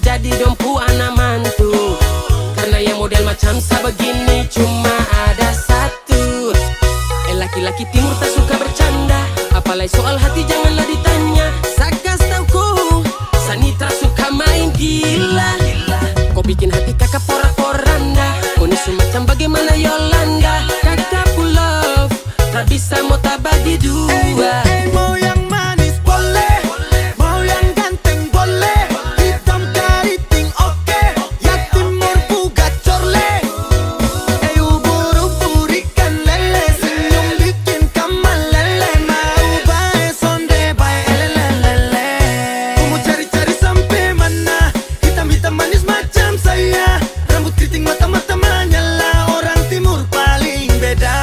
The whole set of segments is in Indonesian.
jadi dompu anak mantu. Karena yang model macam saya begini cuma ada satu. Laki-laki timur tak suka bercanda, apalagi soal hati janganlah ditanya. Sakas tauku, Sanitra suka main gila. Kau bikin hati kakak porak-poranda. Kau ni semacam bagaimana Yolanda. Kakak pull love, tak bisa mau tak bagi dua. Mau yang manis boleh, mau yang ganteng boleh, hitam keriting oke, yang timur pugat corle. Ubur-ubur ikan lele, senyum bikin kamal lele, mau bae sonde bae lele. Kau mau cari-cari sampai mana, hitam-hitam manis macam saya, rambut keriting mata-mata menyala, orang timur paling beda.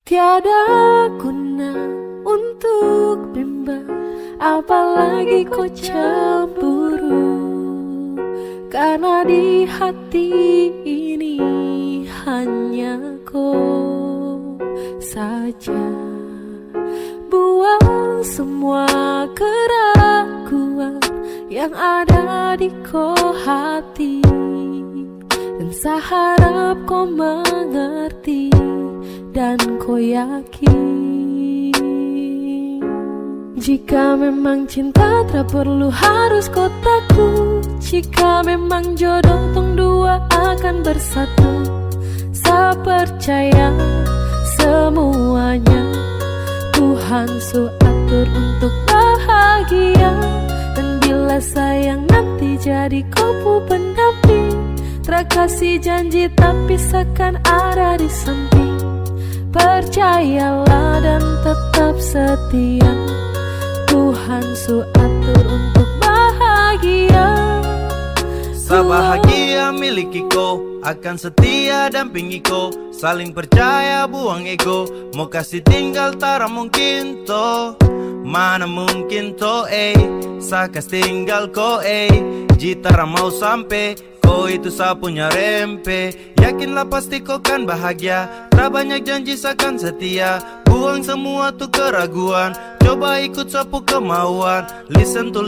Tiada guna untuk bimbang, apalagi kau cemburu. Karena di hati ini hanya kau saja. Buang semua keraguan yang ada di kau hati, dan saya harap kau mengerti dan kau yakin. Jika memang cinta tak perlu harus kau takut. Jika memang jodoh tong dua akan bersatu, saya percaya semuanya Tuhan su atur untuk bahagia. Dan bila sayang nanti jadi kau pendamping, terkasih janji tapi seakan ada di samping. Percayalah dan tetap setia, Tuhan su atur untuk bahagia. Sabahagia miliki kau, akan setia dampingi kau, saling percaya buang ego, mau kasih tinggal tara mungkin to, mana mungkin to sakas tinggal kau jitara mau sampai, kau itu saya punya rempe. Yakinlah pasti kau kan bahagia, tak banyak janji seakan setia, buang semua tuh keraguan, coba ikut sapu kemauan. Listen to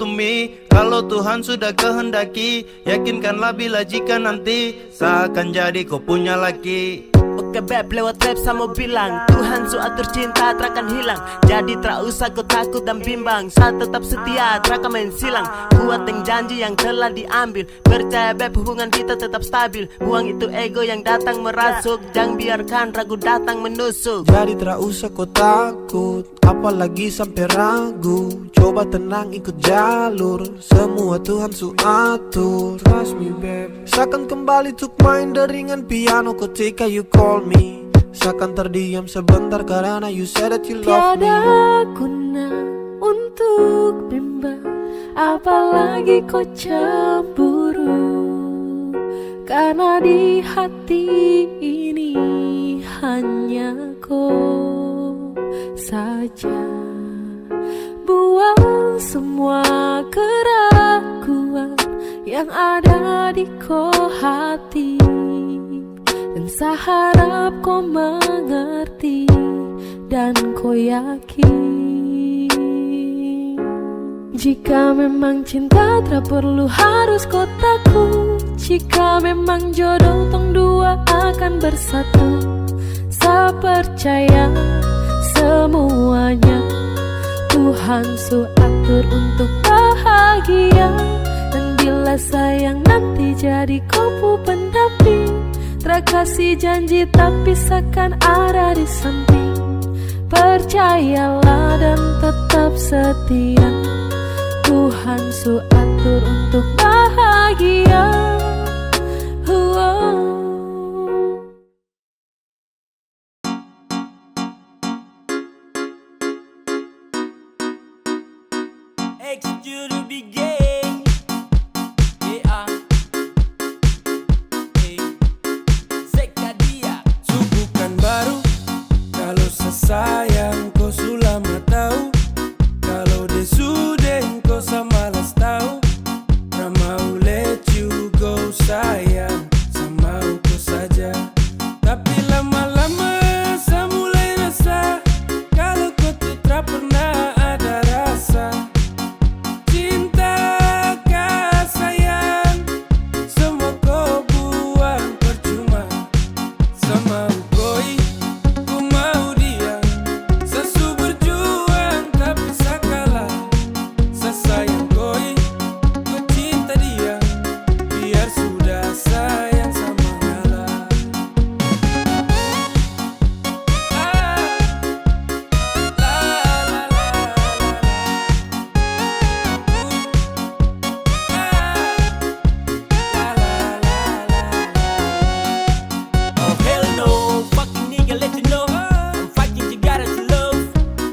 me, kalau Tuhan sudah kehendaki, yakinkanlah bila jika nanti saya akan jadi kau punya laki. ke beb lewat web sama bilang Tuhan su atur cinta terakan hilang. Jadi tak usah kau takut dan bimbang. Saat tetap setia terakan main silang. Buat yang janji yang telah diambil. Percaya beb hubungan kita tetap stabil. Buang itu ego yang datang merasuk. Jangan biarkan ragu datang menusuk. Jadi tak usah kau takut, apalagi sampai ragu. Coba tenang ikut jalur, semua Tuhan su atur. Trust me babe. Seakan kembali tuk main deringan piano ketika you call me. Seakan terdiam sebentar karena you said that you love me. Tiada guna untuk bimbang, apalagi kau cemburu. Karena di hati ini hanya kau saja. Buang semua keraguan yang ada di kau hati, dan saya harap kau mengerti dan kau yakin. Jika memang cinta tak perlu harus kau takut. Jika memang jodoh tong dua akan bersatu, saya percaya semuanya Tuhan su atur untuk bahagia. Dan bila sayang nanti jadi kau pendamping, terkasih janji tapi seakan ada di samping. Percayalah dan tetap setia, Tuhan su atur untuk bahagia. Execute the game. Yeah. Hey. Sekadia. Bukan baru kalau sesayang kau sulama tahu. Kalau dia sudah kau samalas tahu. Nah mau let you go sayang, sama kau saja. Tapi lama-lama saya mulai rasa kalau kau tuh tak pernah ada rasa. Cinta kah sayang, semua kau buang percuma. Sama koi, ku mau dia. Sesu berjuang tapi sakalah. Sesayang koi, ku cinta dia. Biar sudah sayang sama ngalah. Oh hell no, fucking nigga let you know I'm fighting together to love.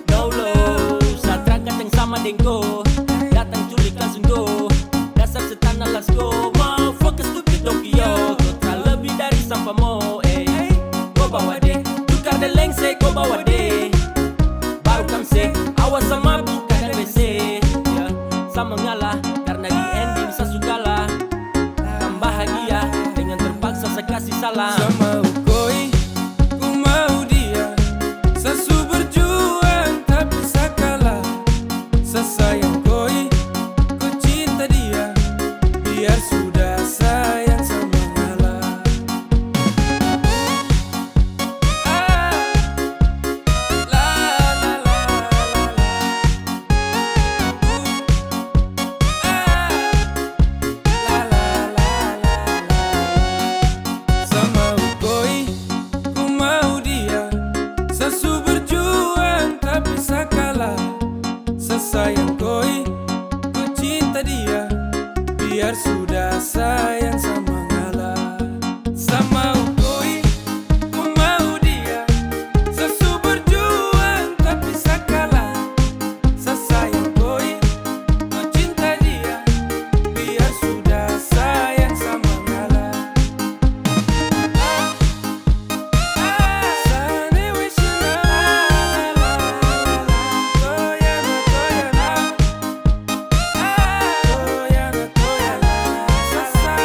No love, saat rangkat yang sama dengko. Datang culik langsung go. Dasar setan alas go. Motherfucker stupid Tokyo. Kau tak lebih dari sampah mo. Kau bawa deh, tukar dan lengse kau bawa deh. Baru kamse, awas sama buka dan WC ya. Sama ngalah, karena di ending saya sukalah. Kan bahagia, dengan terpaksa saya kasih salah. Sama koi, ku mau dia. Sesu berjuang tapi sakalah. Sesayang koi, ku cinta dia. Biar sudah sayang sama ngalah. La la la la la. Sama koi, ku mau dia. Sesu berjuang tapi sakalah. Sesayang koi, ku cinta dia. Biar sudah sayang sama ngalah. Sama koi, ku mau dia. Sesu berjuang tapi sakalah. Sesayang koi, ku cinta dia. Biar sudah sayang sama ngalah. Sane wishina la la la. Toyana toyana. Toyana toyana. Sasa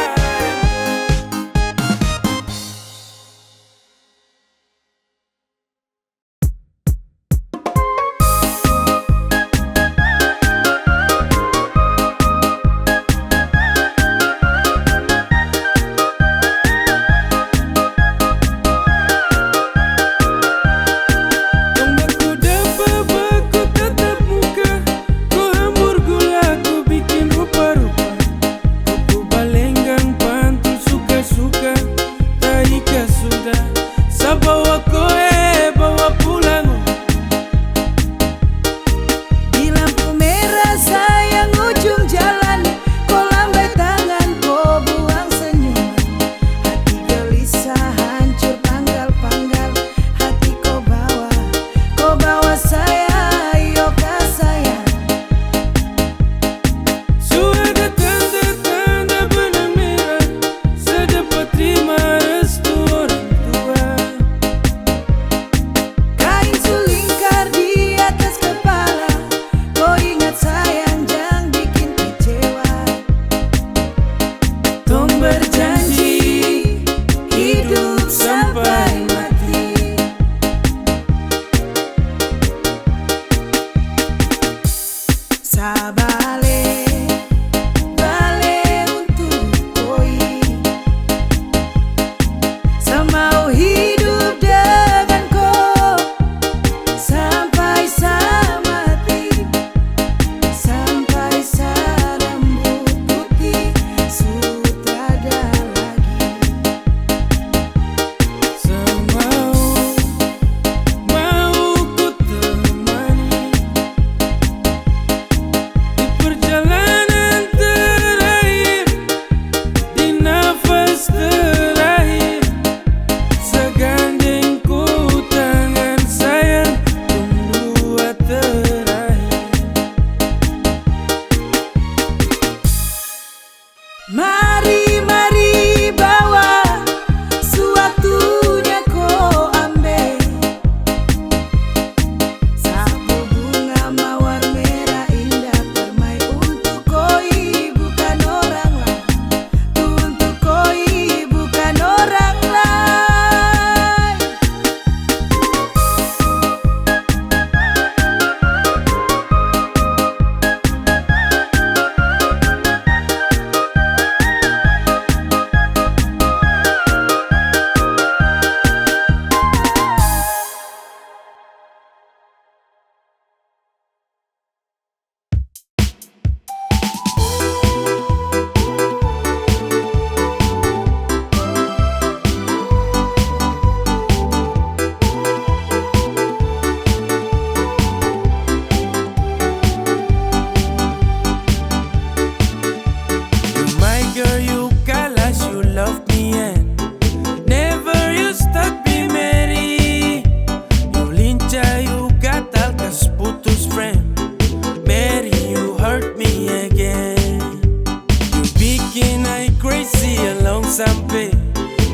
sampai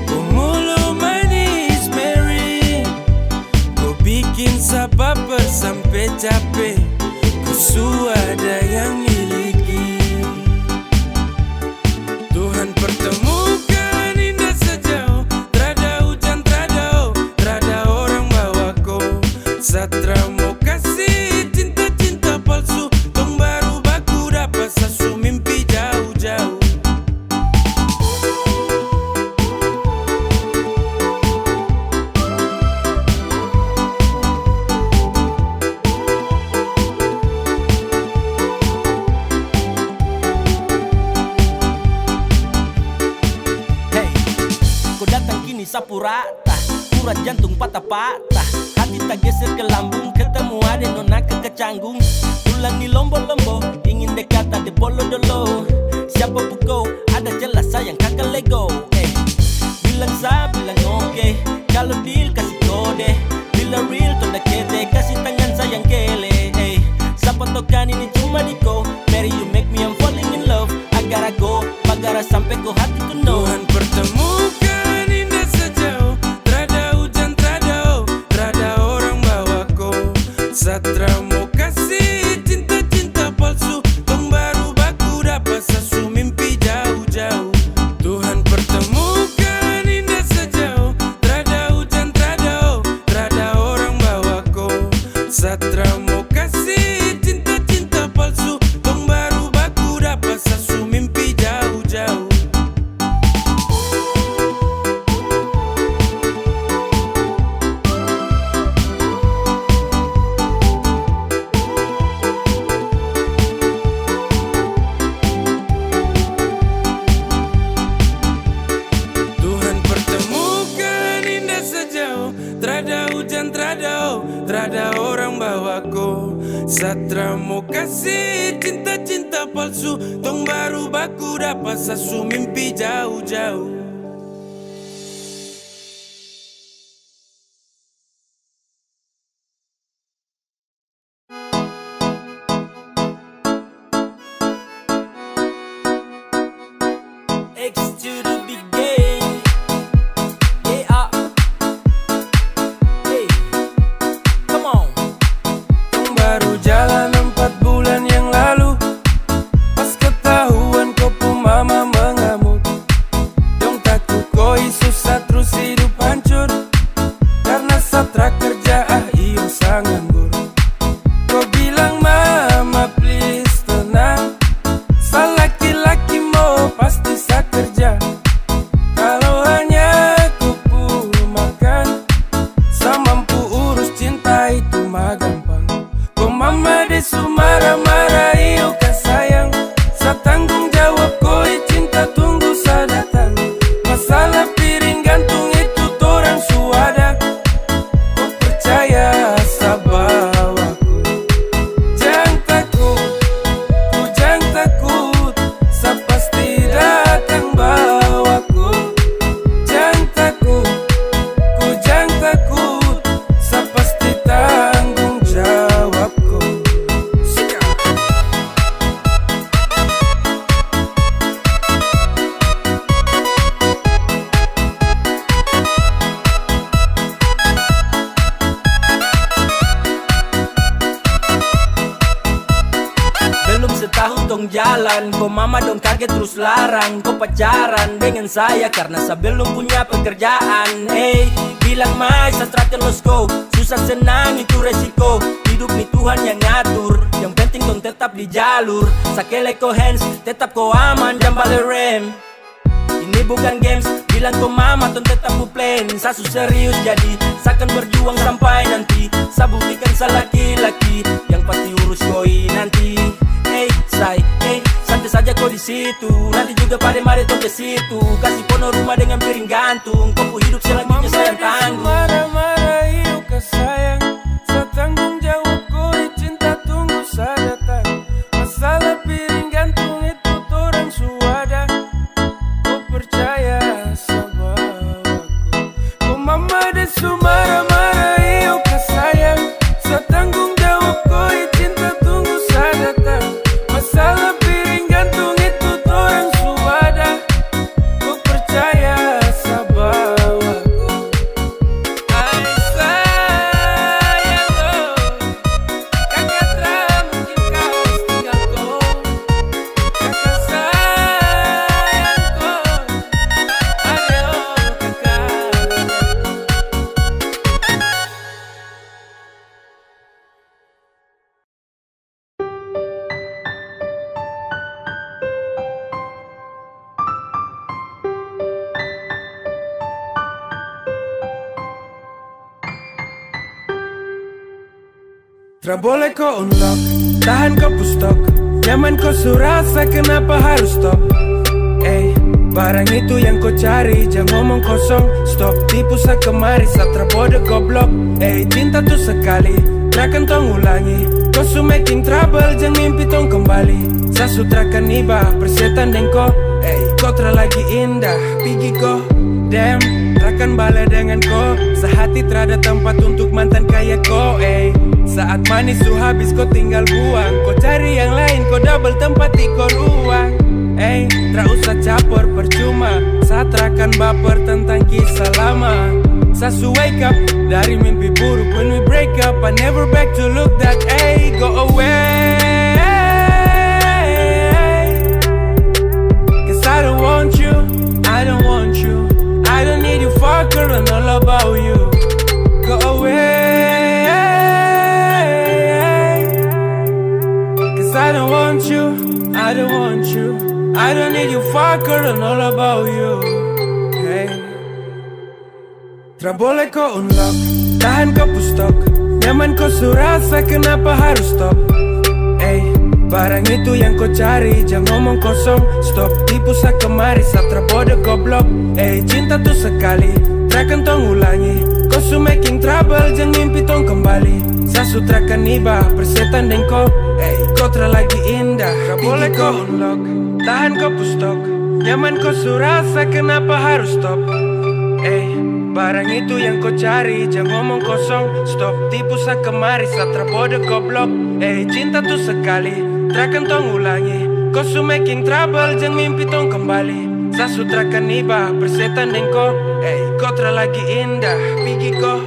Pemulu manis Mary Kau bikin sabab bersampai capek Ku ada yang miliki Tuhan pertemukan indah sejauh Trada hujan, trada orang bawa kau Satra mau kasih cinta-cinta palsu Tong baru baku dapat sasu mimpi jauh-jauh Sapu rata, urat jantung patah-patah Hati tak geser ke lambung, ketemu ada nona kecanggung Pulang di lombo-lombo, ingin dekat ada bolo-dolo Siapa kau, ada jelas sayang kakak Lego Bilang sa, bilang oke Kalau deal kasih kode Bila real, tonda kete, kasih tangan sayang kele Siapa tokan ini cuma di ko Mary you make me I'm falling in love Agar aku, bagara sampai ko hati to know Tuhan pertemukan indah sejauh Trada hujan, trada orang bawa kau Satra mau kasih cinta-cinta palsu Tong baru baku dapat sasu mimpi jauh-jauh Tuhan pertemukan indah sejauh Trada hujan, trada orang bawa kau Satra mau kasih cinta-cinta palsu Tong baru baku dapat sasu mimpi jauh-jauh Tuhan pertemukan indah sejauh Trada hujan, trada orang bawa kau Satra mau kasih cinta-cinta palsu Tong baru baku dapat sasu mimpi jauh-jauh X to the big game. Yeah. Hey. Come on. Tong baru jalan 4 bulan yang lalu Pas ketahuan kau pun mama mengamuk Dong takut koi susah terus hidup hancur Karena Satra kerja iyo sangat nganggur Kau bilang mama please tenang tahun tong jalan, kok mama dong kaget terus larang. Kok pacaran dengan saya karena saya belum punya pekerjaan. Hey, bilang mai Satra terus go, susah senang itu resiko. Hidup nih Tuhan yang ngatur, yang penting dong tetap di jalur. Sakele ko hands, tetap ko aman, jangan balik rem. Ini bukan games, bilang ko mama ton tetap ku plan. Sasu serius jadi, sakan berjuang sampai nanti. Sa buktikan sa laki-laki, yang pasti urus koi nanti. Hey, say, hey, santai saja kau di situ. Nanti juga pada mari tong ke situ. Kasih pono rumah dengan piring gantung. Kau hidup selanjutnya saya yang tanggung. Marah-marah yuk ke sayang, saya tanggung jawab koi cinta tunggu saya datang. Masalah piring gantung itu torang suada. Kau percaya sama aku. Kau mama desu marah-marah yuk ke sayang, saya tanggung jawab koi cinta tunggu saya datang. Masalah piring gantung itu torang suada. Kau percaya sama aku. Ay sayang oh, kakak tak mungkin kau tinggal kau. Kakak sayang kau, ayo kakak. Tra boleh kau unlock, tahan kau pustok. Nyaman kau surasa, kenapa harus stop? Barang itu yang kau cari, jangan ngomong kosong. Stop, tipu sa kemari, Satra bodoh goblok. Cinta tuh sekali, takkan tong ulangi. Kau su making trouble, jangan mimpi tong kembali. Sa sutrakan iba, persetan dan kau. Kau tra lagi indah, pergi kau. Damn, rakan bala dengan kau. Sehati terada tempat untuk mantan kayak kau. Saat manis su habis kau tinggal buang. Kau cari yang lain, kau double tempat di kau ruang. Tak usah capor percuma, saat rakan baper tentang kisah lama. Sasu wake up dari mimpi buruk. When we break up, I never back to look that. Go away, 'cause I don't want you, I don't want you, I don't need you fucker and all about you. Go away, 'cause I don't want you, I don't want you, I don't need you fucker and all about you. Hey, tra boleh kau unlock, tahan kau pustok. Nyaman kau surasa, kenapa harus stop? Barang itu yang kau cari, jangan ngomong kosong. Stop, tipu sa kemari, Satra bodoh goblok. Cinta tuh sekali, takkan tong ulangi. Kau su making trouble, jangan mimpi tong kembali. Sa sutrakan iba, persetan dan kau. Kau tra lagi indah, tra boleh kau unlock, tahan kau pustok. Nyaman kau surasa, kenapa harus stop? Barang itu yang kau cari, jangan ngomong kosong. Stop, tipu sa kemari, Satra bodoh goblok. Cinta tuh sekali, takkan tong ulangi. Kau su making trouble, jangan mimpi tong kembali. Sa sutrakan iba, persetan dan kau. Kau tra lagi indah, pergi kau.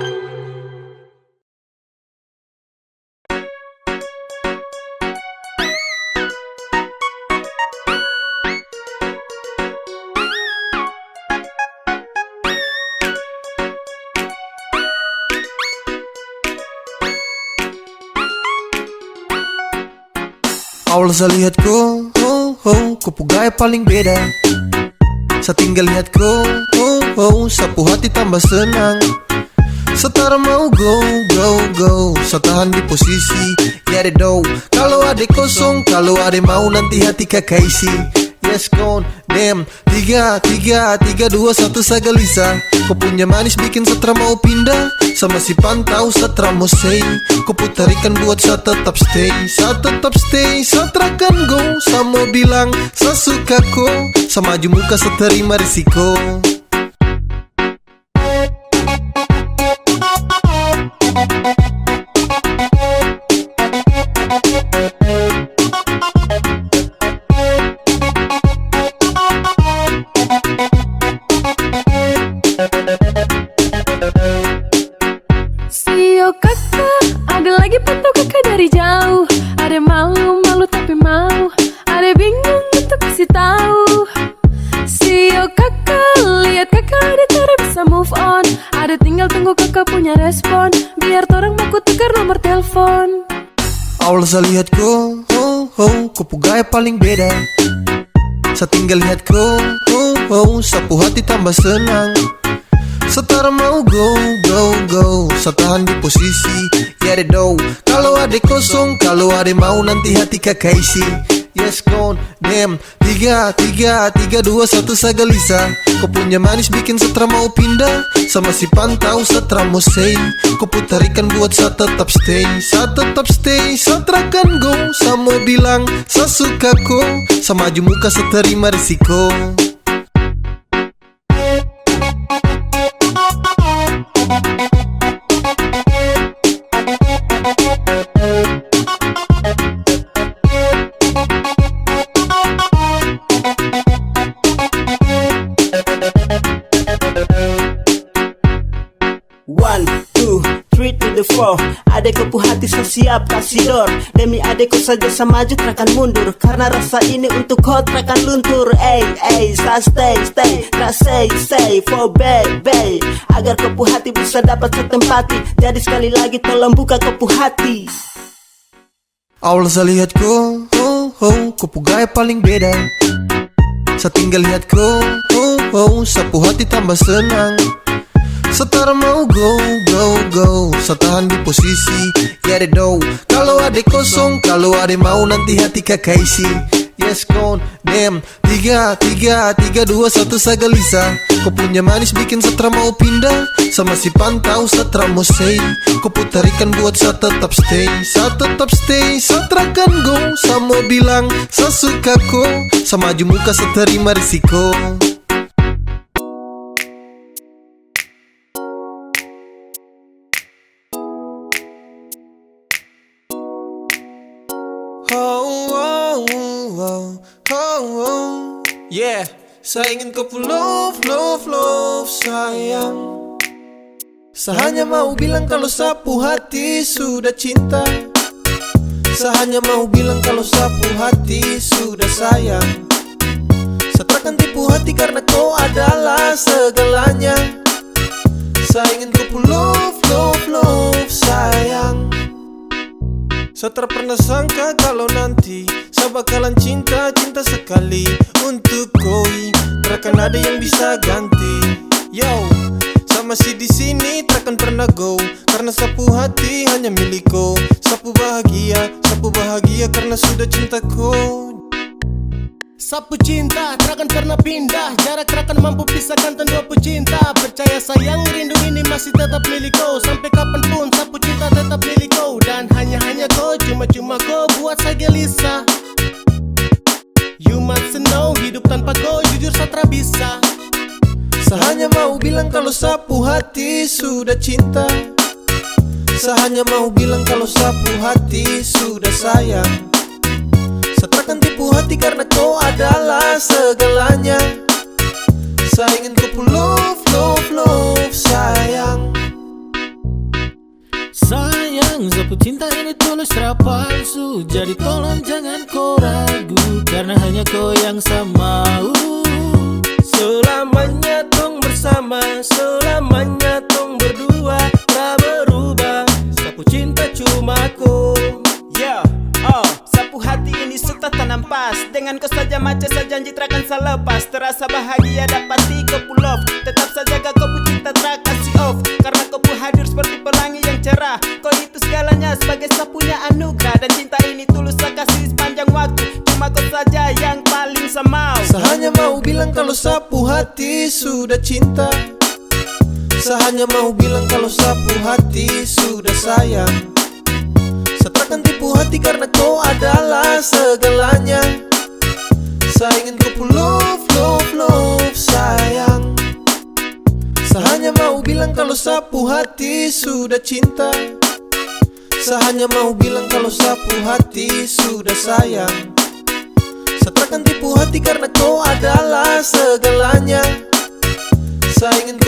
Awal saya lihat kau, kau gaya paling beda. Saya tinggal lihat kau, sapu hati tambah senang. Setara mau go, saya tahan di posisi. Ya deh do, kalau ada kosong, kalau ada mau nanti hati kakak isi. Yes gone, damn, 3, 2, 1 saya gelisah. Kau punya manis bikin Satra mau pindah. Sama si pantau Satra mau say. Kau putarikan buat saya tetap stay. Saya tetap stay, Satra kan go. Saya mau bilang, saya suka kau. Sama maju muka saya terima risiko. Sio kakak, ada lagi pantau kakak dari jauh. Ada malu tapi mau. kasih tahu. See you kakak, lihat kakak ada cara bisa move on. Ada tinggal tunggu kakak punya respon. Biar torang mau tukar nomor telepon. Awal saya lihat kau, kopu gaya paling beda. Saya tinggal lihat kau, sapu hati tambah senang. Setara mau go, saya tahan di posisi. Ya deh do, kalau ada kosong, kalau ada mau nanti hati kakak isi. Yes gone, damn. 3, 2, 1 saya gelisah. Kau punya manis bikin setra mau pindah. Sama si pantau setra mau say. Kau putarikan buat saya tetap stay. Setra kan go. Saya mau bilang, saya suka kau. Saya maju muka saya terima risiko. Adekku pu hati saya siap kasih door. Demi adekku saja saya maju takkan mundur. Karena rasa ini untuk kau takkan luntur. Saya stay, tak say for baby. Agar kau pu hati bisa dapat setempati. Jadi sekali lagi tolong buka kau pu hati. Awal saya lihat kau, kopu gaya paling beda. Saya tinggal lihat kau, sapu hati tambah senang. Setara mau go, saya tahan di posisi. Ya deh do, kalau ada kosong, kalau ada mau nanti hati kakak isi. Yes gone, damn. 3, 2, 1 saya gelisah. Kau punya manis bikin setra mau pindah. Sama si pantau setra mau say. Kau putarikan buat saya tetap stay. Setra kan go. Saya mau bilang, saya suka kau. Saya maju muka saya terima risiko. Yeah, saya ingin kau love sayang. Saya hanya mau bilang kalau sapu hati sudah cinta. Saya hanya mau bilang kalau sapu hati sudah sayang. Saya takkan tipu hati karena kau adalah segalanya. Saya ingin kau love sayang. Saya tak pernah sangka kalau nanti saya bakalan cinta sekali untuk koi. Takkan ada yang bisa ganti. Yo, saya masih di sini takkan pernah go. Karena sapu hati hanya milikku. Sapu bahagia karena sudah cintaku. Sapu cinta takkan pernah pindah. Jarak takkan mampu pisahkan dua pecinta. Percaya sayang rindu ini masih tetap milikku. Sampai kapanpun sapu cinta tetap milikku. Dan hanya kau, cuma kau buat saya gelisah. You must know, hidup tanpa kau jujur saya tak bisa. Saya hanya mau bilang kalau sapu hati sudah cinta. Saya hanya mau bilang kalau sapu hati sudah sayang. Saya takkan tipu hati karena kau adalah segalanya. Saya ingin kau love sayang. Sayang, sapu cinta ini tulus tak palsu. Jadi tolong jangan kau ragu. Karena hanya kau yang saya mau. Selamanya tong bersama, selamanya tong berdua. Tak berubah, sapu cinta cuma kau. Yeah, sapu hati ini sudah tanam pas. Dengan kau saja macam saya janji takkan saya lepas. Terasa bahagia dapati kau pu love. Tetap saja kau pu cinta tak kasih off. Karena kau pu hadir seperti pelangi yang cerah. Kau itu segalanya sebagai sapunya anugerah. Dan cinta ini tulus saya kasih sepanjang waktu. Cuma kau saja yang paling saya mau. Saya hanya mau bilang kalau sapu hati sudah cinta. Saya hanya mau bilang kalau sapu hati sudah sayang. Saya takkan tipu hati karena kau adalah segalanya. Saya ingin kau love sayang. Saya hanya mau bilang kalau sapu hati sudah cinta. Saya hanya mau bilang kalau sapu hati sudah sayang. Saya takkan tipu hati karena kau adalah segalanya. Saya ingin